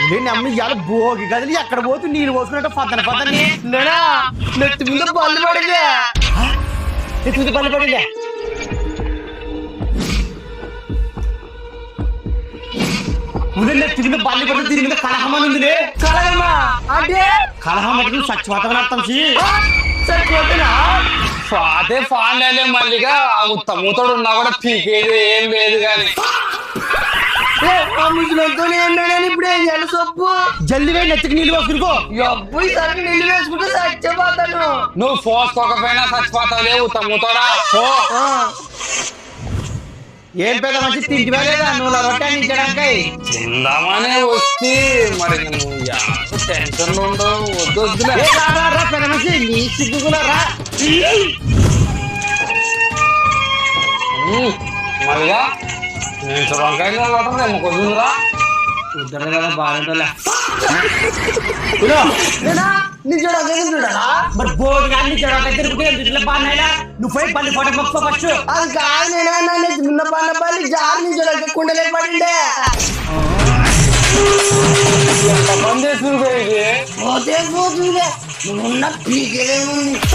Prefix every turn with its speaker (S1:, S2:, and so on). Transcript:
S1: నమ్మి ఇవాళ భోగి గదిలి ఎక్కడ పోతు నీళ్ళు పోసుకున్నట్టు పద్దన పద్దని నేనా నెత్తి మీద పళ్ళు పడిందే నెత్తి మీద పళ్ళు పడిందే నెత్తి మీద పళ్ళు పడి దీని మీద కలహం అని ఉంది కలహమా అంటే కలహం అంటే చచ్చిపోతామని అర్థం చచ్చిపోతున్నా
S2: అదే ఫాన్ మళ్ళీగా మూతోడు ఉన్నా కూడా పీకేది ఏం లేదు కానీ
S1: ఇప్పుడు ఏం చేయాలి సొప్పు జల్ది వేడి నెత్తికి నీళ్ళు పోసుకునుకో అబ్బు ఈసారి నీళ్ళు వేసుకుంటే చచ్చిపోతాను
S2: నువ్వు పోసుకోకపోయినా చచ్చిపోతావు లేవు మూతోడా
S1: ఏం పెద్ద మంచి తింటి లేదా నువ్వు రొట్టె అందించడానికి
S2: తిందామనే వస్తే మరి నువ్వు టెన్షన్ ఉండవు వద్దు
S1: పెద్ద మంచి నీ సిగ్గుకున్నా రా
S2: మళ్ళీగా నేను వంకాయలు కొద్దురా
S1: ఇద్దరు కదా బాగుంటా మరి బోర్డు కానీ తిరుగుతే బాగా నువ్వు పోయి పల్లి ఫోటో మొక్క ఫస్ట్ అది కాదు చిన్న పన్న పల్లి జారి నుంచి కుండలే పడిండే
S2: పని చేస్తుంది